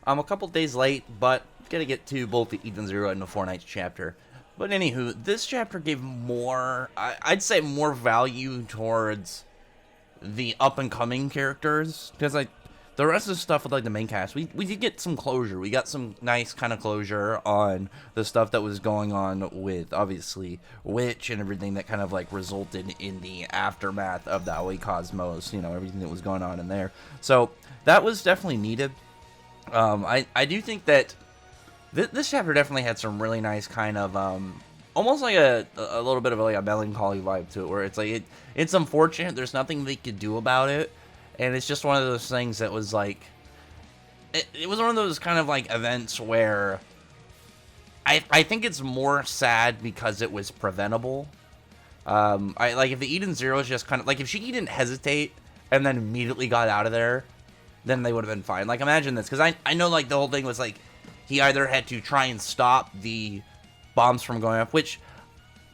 I'm a couple days late, but gonna get to both the Eden Zero and the Four Knights chapter. But anywho, this chapter gave more, I'd say more value towards the up-and-coming characters, because, like, the rest of the stuff with, like, the main cast, we did get some closure. We got some nice kind of closure on the stuff that was going on with, obviously, Witch and everything that kind of, like, resulted in the aftermath of the Aoi Cosmos, you know, everything that was going on in there. So, that was definitely needed. I do think that this chapter definitely had some really nice kind of, almost like a little bit of like a melancholy vibe to it, where it's like, it's unfortunate, there's nothing they could do about it, and it's just one of those things that was like, it was one of those kind of like events where I think it's more sad because it was preventable. I like, if the Eden Zero is just kind of, like, if Shiki didn't hesitate and then immediately got out of there, then they would have been fine. Like, imagine this, because I know, like, the whole thing was, like, he either had to try and stop the bombs from going up, which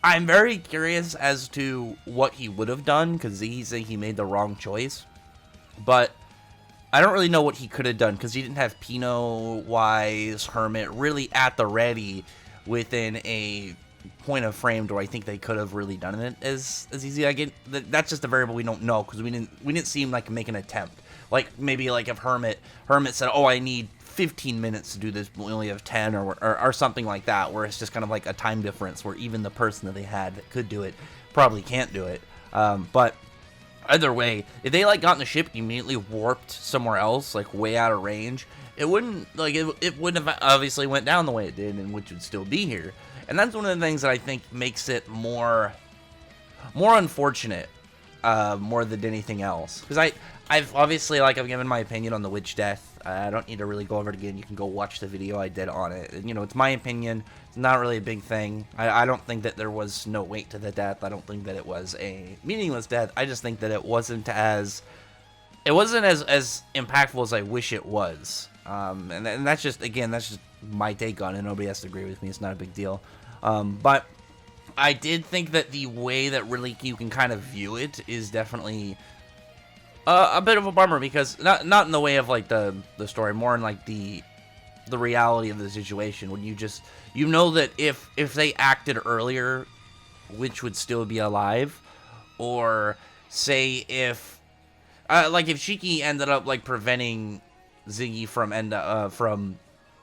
I'm very curious as to what he would have done, because he's saying he made the wrong choice. But I don't really know what he could have done, because he didn't have Pinot, Wise, Hermit really at the ready within a point of frame where I think they could have really done it as easy. Again, that's just a variable we don't know, because we didn't see him, like, make an attempt. Like, maybe, like, if Hermit said, oh, I need 15 minutes to do this, we only have 10, or something like that, where it's just kind of like a time difference, where even the person that they had that could do it probably can't do it. But either way, if they, like, got in the ship, immediately warped somewhere else, like, way out of range, it wouldn't, like, it wouldn't have obviously went down the way it did, and which would still be here. And that's one of the things that I think makes it more unfortunate, more than anything else. Because I've obviously, like, I've given my opinion on the witch death. I don't need to really go over it again. You can go watch the video I did on it. You know, it's my opinion. It's not really a big thing. I don't think that there was no weight to the death. I don't think that it was a meaningless death. I just think that it wasn't as impactful as I wish it was. And that's just, again, that's just my take on it. Nobody has to agree with me. It's not a big deal. But I did think that the way that really you can kind of view it is definitely a bit of a bummer, because not in the way of, like, the story, more in, like, the reality of the situation, when you know that if they acted earlier, Witch would still be alive, or say if Shiki ended up, like, preventing Ziggy from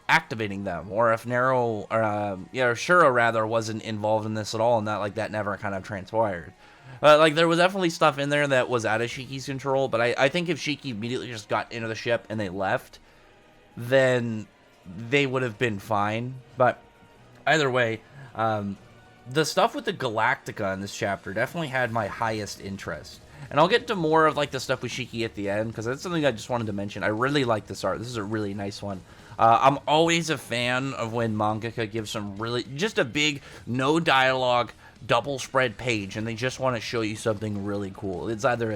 activating them, or if Nero, or Shura rather, wasn't involved in this at all, and that never kind of transpired. Like, there was definitely stuff in there that was out of Shiki's control, but I think if Shiki immediately just got into the ship and they left, then they would have been fine. But either way, the stuff with the Galactica in this chapter definitely had my highest interest. And I'll get to more of, like, the stuff with Shiki at the end, because that's something I just wanted to mention. I really like this art. This is a really nice one. I'm always a fan of when mangaka gives some really, just a big, no dialogue, double spread page, and they just want to show you something really cool. It's either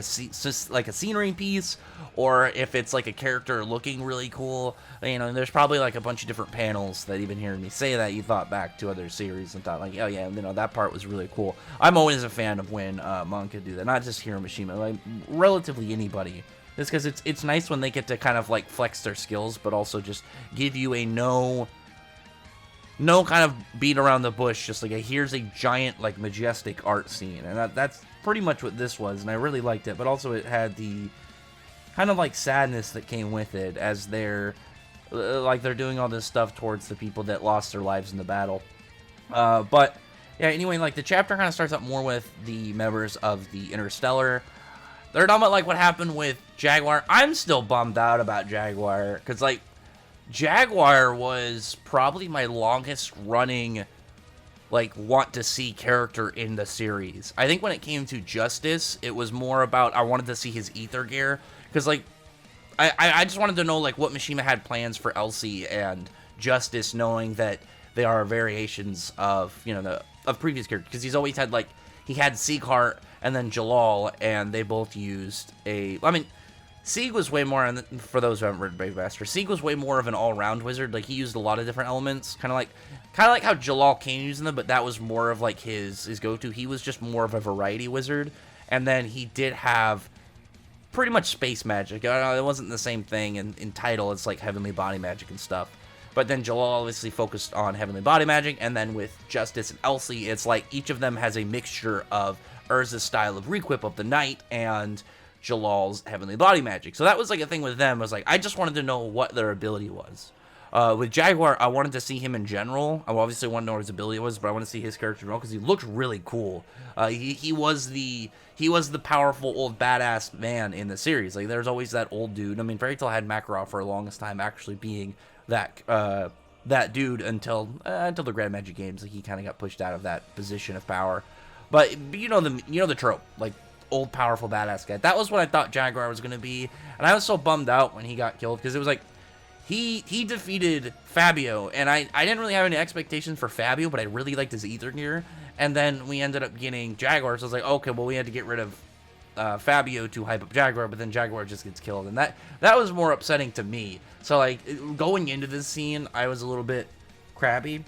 like a scenery piece, or if it's like a character looking really cool. You know, there's probably like a bunch of different panels that, even hearing me say that, you thought back to other series and thought, like, oh yeah, you know, that part was really cool. I'm always a fan of when manga do that, not just Hiro Mishima, like relatively anybody. Just because it's nice when they get to kind of, like, flex their skills, but also just give you a no kind of beat around the bush, just like here's a giant, like, majestic art scene. And that's pretty much what this was, and I really liked it. But also it had the kind of, like, sadness that came with it, as they're doing all this stuff towards the people that lost their lives in the battle. But yeah, anyway, like, the chapter kind of starts up more with the members of the Interstellar. They're talking about, like, what happened with Jaguar. I'm still bummed out about Jaguar, because, like, Jaguar was probably my longest running, like, want to see character in the series. I think when it came to Justice, it was more about I wanted to see his ether gear, because, like, I just wanted to know, like, what Mishima had plans for Elsie and Justice, knowing that they are variations of, you know, of previous characters, because he's always had, like, he had Sieghart and then Jalal, and they both used Sieg was way more, for those who haven't read Brave Master, Sieg was way more of an all-round wizard. Like, he used a lot of different elements, kind of like how Jalal came using them, but that was more of, like, his go-to. He was just more of a variety wizard, and then he did have pretty much space magic. It wasn't the same thing in title. It's like heavenly body magic and stuff. But then Jalal obviously focused on heavenly body magic, and then with Justice and Elsie, it's like each of them has a mixture of Urza's style of Requip of the Night and Jalal's heavenly body magic. So that was like a thing with them. It was like, I just wanted to know what their ability was. With Jaguar, I wanted to see him in general. I obviously want to know what his ability was, but I want to see his character in general because he looked really cool. He was the powerful old badass man in the series. Like, there's always that old dude. I mean, Fairy Tail had Makarov for the longest time actually being that dude until the Grand Magic games. Like, he kind of got pushed out of that position of power. But you know the trope, like old powerful badass guy. That was what I thought Jaguar was gonna be, and I was so bummed out when he got killed because it was like he defeated Fabio, and I didn't really have any expectations for Fabio, but I really liked his Ether Gear. And then we ended up getting Jaguar, so I was like, okay, well, we had to get rid of Fabio to hype up Jaguar, but then Jaguar just gets killed, and that was more upsetting to me. So, like, going into this scene, I was a little bit crabby,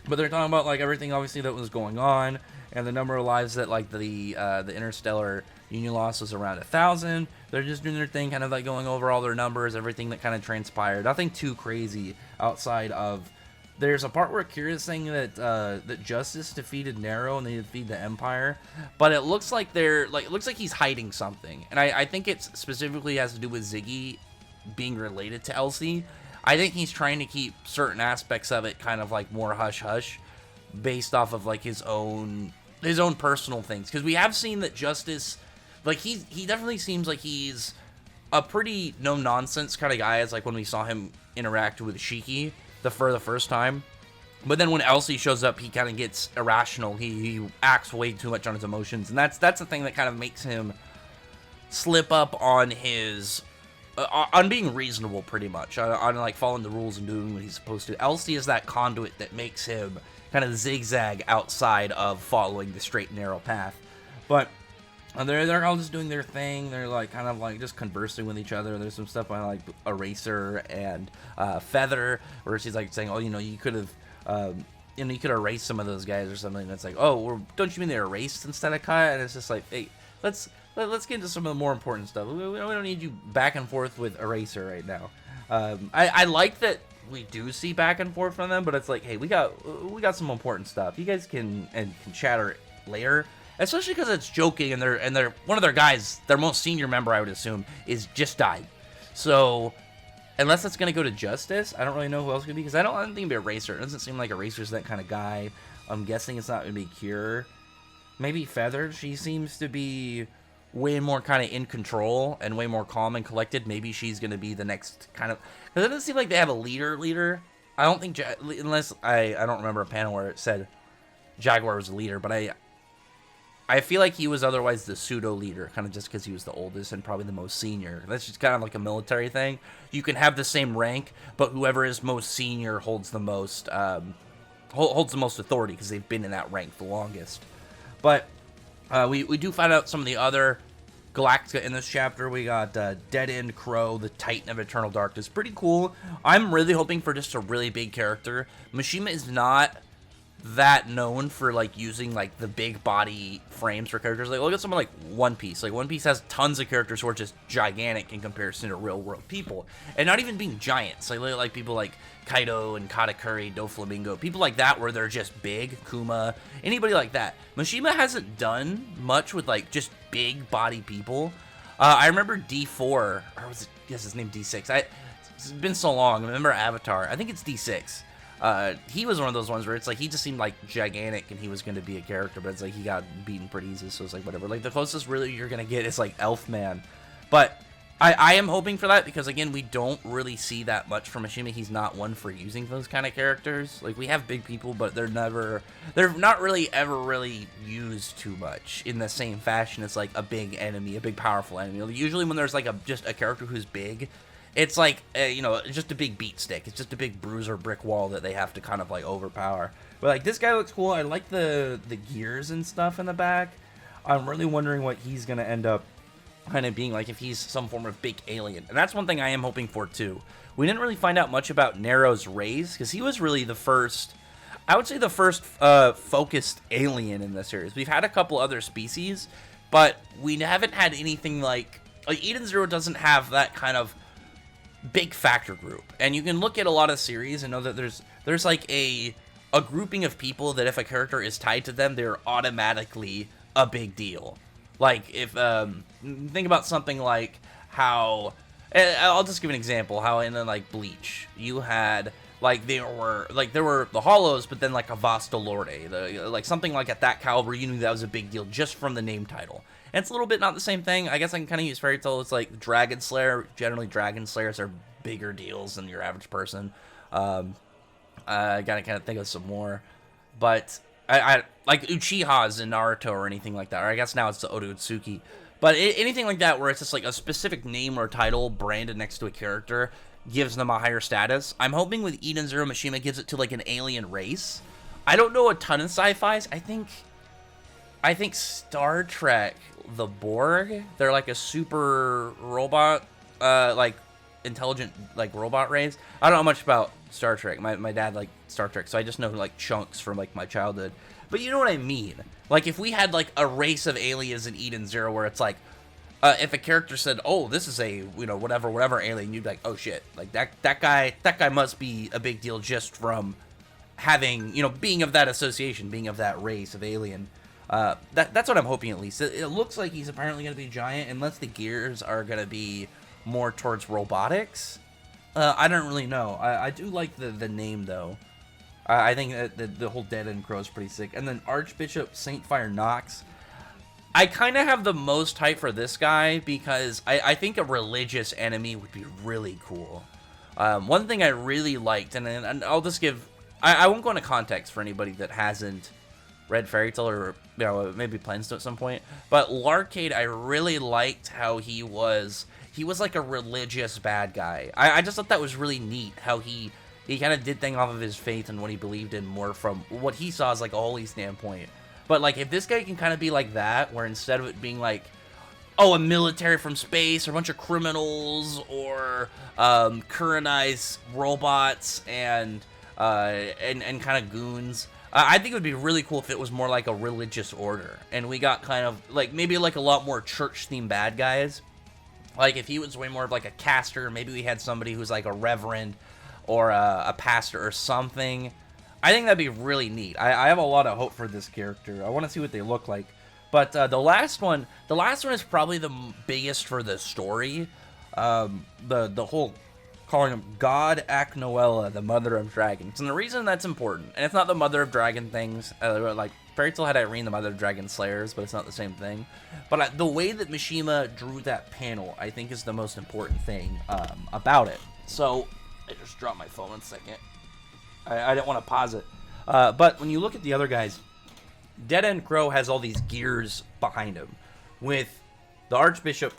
but they're talking about, like, everything, obviously, that was going on, and the number of lives that, like, the Interstellar Union lost was around 1,000. They're just doing their thing, kind of, like, going over all their numbers, everything that kind of transpired. Nothing too crazy outside of... There's a part where Kira's saying that Justice defeated Nero and they defeated the Empire, but it looks like it looks like he's hiding something, and I think it specifically has to do with Ziggy being related to Elsie. I think he's trying to keep certain aspects of it kind of like more hush hush, based off of like his own personal things, because we have seen that Justice, like he definitely seems like he's a pretty no nonsense kind of guy, as like when we saw him interact with Shiki for the first time. But then when Elsie shows up, he kind of gets irrational. He acts way too much on his emotions, and that's the thing that kind of makes him slip up on his on being reasonable, pretty much on like following the rules and doing what he's supposed to. Elsie is that conduit that makes him kind of zigzag outside of following the straight and narrow path. But they're all just doing their thing. They're like kind of like just conversing with each other. There's some stuff by like Eraser and Feather, where she's like saying, "Oh, you could have, you could erase some of those guys or something." And it's like, "Oh, well, don't you mean they erased instead of cut?" And it's just like, "Hey, let's get into some of the more important stuff. We don't need you back and forth with Eraser right now." I like that we do see back and forth from them, but it's like, hey, we got some important stuff. You guys can chatter later. Especially because it's joking, and they're one of their guys, their most senior member, I would assume, is just died. So unless it's gonna go to Justice, I don't really know who else could be, because I don't think it'd be Eraser. It doesn't seem like Eraser's that kind of guy. I'm guessing it's not gonna be Cure. Maybe Feather. She seems to be way more kind of in control and way more calm and collected. Maybe she's gonna be the next kind of, because it doesn't seem like they have a leader. I don't think unless I don't remember a panel where it said Jaguar was a leader, but I feel like he was otherwise the pseudo-leader, kind of just because he was the oldest and probably the most senior. That's just kind of like a military thing. You can have the same rank, but whoever is most senior holds the most authority, because they've been in that rank the longest. But we do find out some of the other Galactica in this chapter. We got Dead End Crow, the Titan of Eternal Darkness. Pretty cool. I'm really hoping for just a really big character. Mishima is not that known for like using like the big body frames for characters. Like, look at someone like One Piece. Like, One Piece has tons of characters who are just gigantic in comparison to real world people, and not even being giants. Like people like Kaido and Katakuri, Doflamingo, people like that, where they're just big. Kuma, anybody like that. Mishima hasn't done much with like just big body people. I remember D4, or was it? Yes, his name D6. It's been so long. I remember Avatar. I think it's D6. He was one of those ones where it's like he just seemed like gigantic and he was going to be a character, but it's like he got beaten pretty easy, so it's like whatever. Like, the closest really you're going to get is like Elfman. But I am hoping for that, because again, we don't really see that much from Mishima. He's not one for using those kind of characters. Like, we have big people, but they're not really ever really used too much in the same fashion as like a big enemy, a big powerful enemy. Usually when there's like just a character who's big, it's like, just a big beat stick. It's just a big bruiser brick wall that they have to kind of like overpower. But like, this guy looks cool. I like the gears and stuff in the back. I'm really wondering what he's going to end up kind of being like, if he's some form of big alien. And that's one thing I am hoping for too. We didn't really find out much about Nero's race, because he was really the first, I would say the first focused alien in the series. We've had a couple other species, but we haven't had anything like like Eden Zero doesn't have that kind of big factor group. And you can look at a lot of series and know that there's like a grouping of people that if a character is tied to them, they're automatically a big deal. Like if think about something like how I'll just give an example, how in like Bleach you had like there were the Hollows, but then like a Vasta Lorde, like something like at that caliber, you knew that was a big deal just from the name title. And it's a little bit not the same thing. I guess I can kind of use Fairy Tail. It's like Dragon Slayer. Generally, Dragon Slayers are bigger deals than your average person. I gotta kind of think of some more, but I like Uchihas in Naruto or anything like that. Or I guess now it's the Otsutsuki. But anything like that where it's just like a specific name or title branded next to a character gives them a higher status. I'm hoping with Eden Zero Mishima gives it to like an alien race. I don't know a ton of sci-fis. I think Star Trek, the Borg, they're like a super robot, like intelligent like robot race. I don't know much about Star Trek. My dad liked Star Trek, so I just know like chunks from like my childhood. But you know what I mean? Like if we had like a race of aliens in Eden Zero where it's like if a character said, "Oh, this is a whatever alien," you'd be like, "Oh shit!" Like that guy must be a big deal just from having being of that association, being of that race of alien. That's what I'm hoping at least. It looks like he's apparently going to be giant, unless the gears are going to be more towards robotics. I don't really know. I do like the name though. I think that the whole Dead End Crow is pretty sick. And then Archbishop Saint Fire Nox. I kind of have the most hype for this guy because I think a religious enemy would be really cool. One thing I really liked, and I'll just give... I won't go into context for anybody that hasn't read Fairy Tail or maybe plans to at some point, but Larcade, I really liked how he was like a religious bad guy. I just thought that was really neat, how he kind of did things off of his faith and what he believed in more from what he saw as like a holy standpoint. But like if this guy can kind of be like that, where instead of it being like, oh, a military from space or a bunch of criminals or Kurenai's robots and kind of goons, I think it would be really cool if it was more like a religious order and we got kind of like maybe like a lot more church themed bad guys. Like if he was way more of like a caster, maybe we had somebody who's like a reverend or a pastor or something. I think that'd be really neat. I have a lot of hope for this character. I want to see what they look like. But the last one is probably the biggest for the story. The whole calling him God Aknoella, the Mother of Dragons. And the reason that's important, and it's not the Mother of Dragon things, like Fairy Tail had Irene, the Mother of Dragon Slayers, but it's not the same thing. But the way that Mishima drew that panel, I think is the most important thing about it. So, I just dropped my phone 1 second. I didn't want to pause it. But when you look at the other guys, Dead End Crow has all these gears behind him. With the Archbishop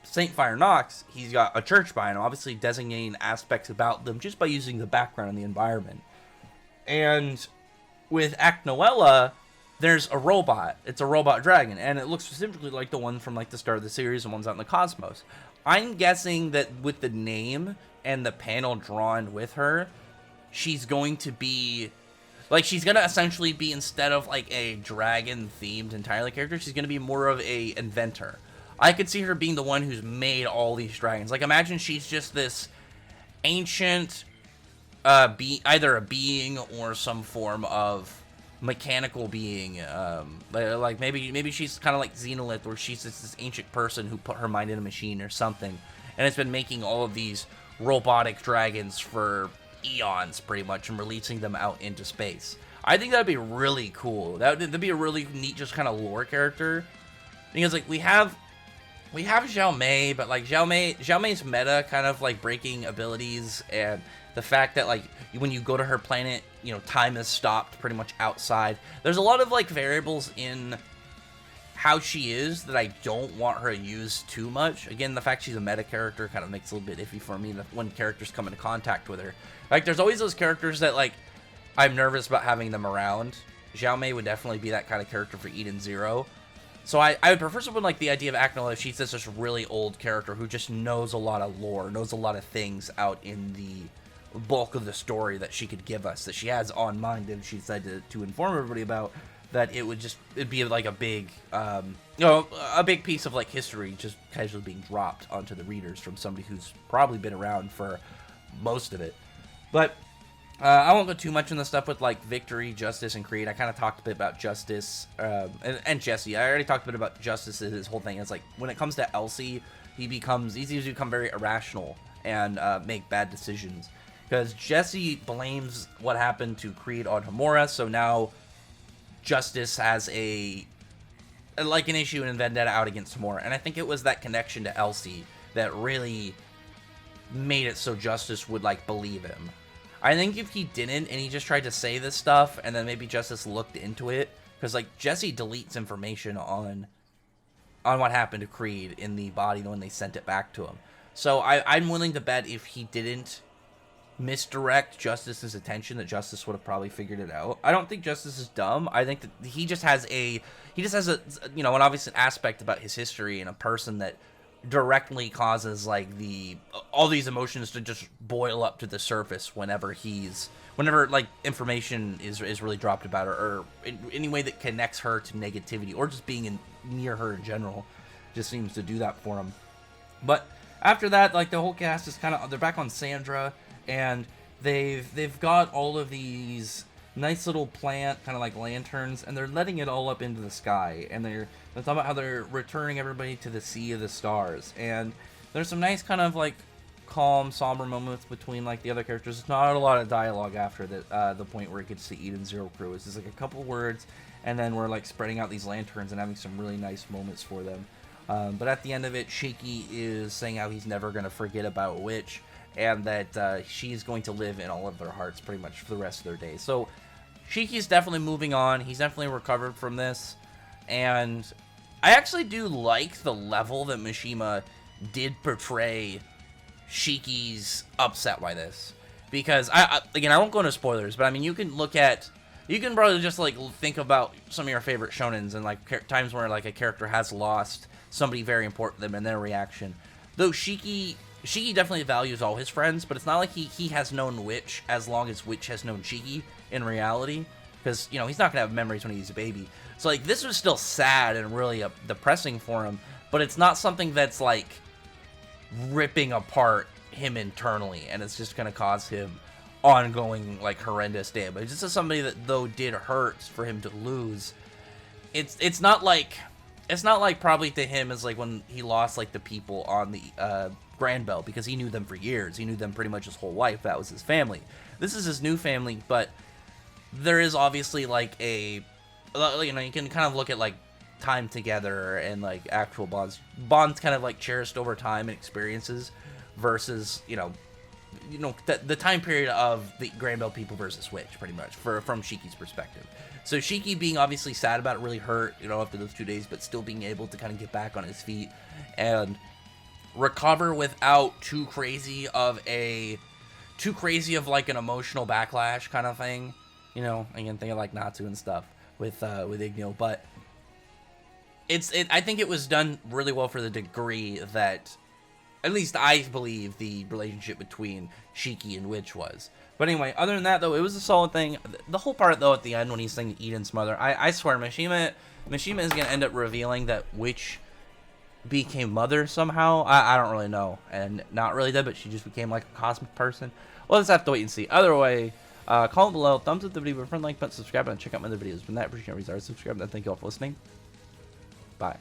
Saint Fire Nox, he's got a church behind him, obviously designating aspects about them just by using the background and the environment. And with Aknoella, there's a robot. It's a robot dragon, and it looks specifically like the one from like the start of the series and ones out in the cosmos. I'm guessing that with the name and the panel drawn with her, she's going to be like, she's gonna essentially be, instead of like a dragon themed entirely character, she's gonna be more of a inventor. I could see her being the one who's made all these dragons. Like imagine she's just this ancient either a being or some form of mechanical being, like maybe she's kind of like Xenolith, where she's just this ancient person who put her mind in a machine or something, and it's been making all of these robotic dragons for eons pretty much and releasing them out into space. I think that'd be really cool. That'd be a really neat just kind of lore character, because like we have Xiao Mei, but like Xiao Mei's meta kind of like breaking abilities, and the fact that like when you go to her planet, time is stopped pretty much outside. There's a lot of like variables in how she is that I don't want her to use too much. Again, the fact she's a meta character kind of makes it a little bit iffy for me when characters come into contact with her. Like, there's always those characters that, like, I'm nervous about having them around. Xiao Mei would definitely be that kind of character for Eden Zero. So I would prefer someone like the idea of Aknoella if she's this really old character who just knows a lot of lore, knows a lot of things out in the bulk of the story that she could give us, that she has on mind and she decided to inform everybody about. that it'd be like a big, a big piece of like history just casually being dropped onto the readers from somebody who's probably been around for most of it. But I won't go too much in the stuff with like Victory, Justice, and Creed. I kind of talked a bit about Justice and Jesse. I already talked a bit about Justice. His whole thing is like when it comes to Elsie, he seems to become very irrational and make bad decisions. Because Jesse blames what happened to Creed on Homura, so now Justice has an issue and vendetta out against Homura. And I think it was that connection to Elsie that really made it so Justice would like believe him. I think if he didn't and he just tried to say this stuff and then maybe Justice looked into it, because like Jesse deletes information on what happened to Creed in the body when they sent it back to him. So I'm willing to bet if he didn't misdirect Justice's attention, that Justice would have probably figured it out. I don't think Justice is dumb. I think that he just has an obvious aspect about his history and a person that directly causes like all these emotions to just boil up to the surface whenever like information is really dropped about her, or in any way that connects her to negativity or just being near her in general, just seems to do that for him. But after that, like the whole cast is they're back on Sandra, and they've got all of these nice little plant kind of like lanterns, and they're letting it all up into the sky, and they're talking about how they're returning everybody to the Sea of the Stars. And there's some nice kind of like calm, somber moments between like the other characters. It's not a lot of dialogue after the point where it gets to Eden Zero Crew. It's just like a couple words, and then we're like spreading out these lanterns and having some really nice moments for them. But at the end of it, Shiki is saying how he's never going to forget about Witch, and that she's going to live in all of their hearts pretty much for the rest of their days. So Shiki's definitely moving on. He's definitely recovered from this. And I actually do like the level that Mishima did portray Shiki's upset by this. Because, I won't go into spoilers, but I mean, you can probably just like think about some of your favorite shonens and like times where like a character has lost somebody very important to them and their reaction. Though Shiki definitely values all his friends, but it's not like he has known Witch as long as Witch has known Shiki in reality, because he's not gonna have memories when he's a baby. So like this was still sad and really depressing for him, but it's not something that's like ripping apart him internally, and it's just gonna cause him ongoing like horrendous damage. This is somebody that though did hurt for him to lose. It's not like probably to him as like when he lost like the people on the Grand Bell, because he knew them for years. He knew them pretty much his whole life. That was his family. This is his new family, but there is obviously like you can kind of look at like time together and like actual bonds kind of like cherished over time and experiences versus the time period of the Grand Bell people versus Witch, pretty much from Shiki's perspective. So Shiki being obviously sad about it really hurt after those 2 days, but still being able to kind of get back on his feet and recover without too crazy of like an emotional backlash kind of thing. Again, think of like Natsu and stuff with Igneo, but I think it was done really well for the degree that at least I believe the relationship between Shiki and Witch was. But anyway, other than that though, it was a solid thing. The whole part though at the end when he's saying Eden's mother, I swear Mishima is gonna end up revealing that Witch became mother somehow. I don't really know, and not really did, but she just became like a cosmic person. We'll just have to wait and see. Either way, comment below, thumbs up the video, friend, like button, subscribe, and check out my other videos. But that, appreciate it, subscribe, and thank you all for listening. Bye.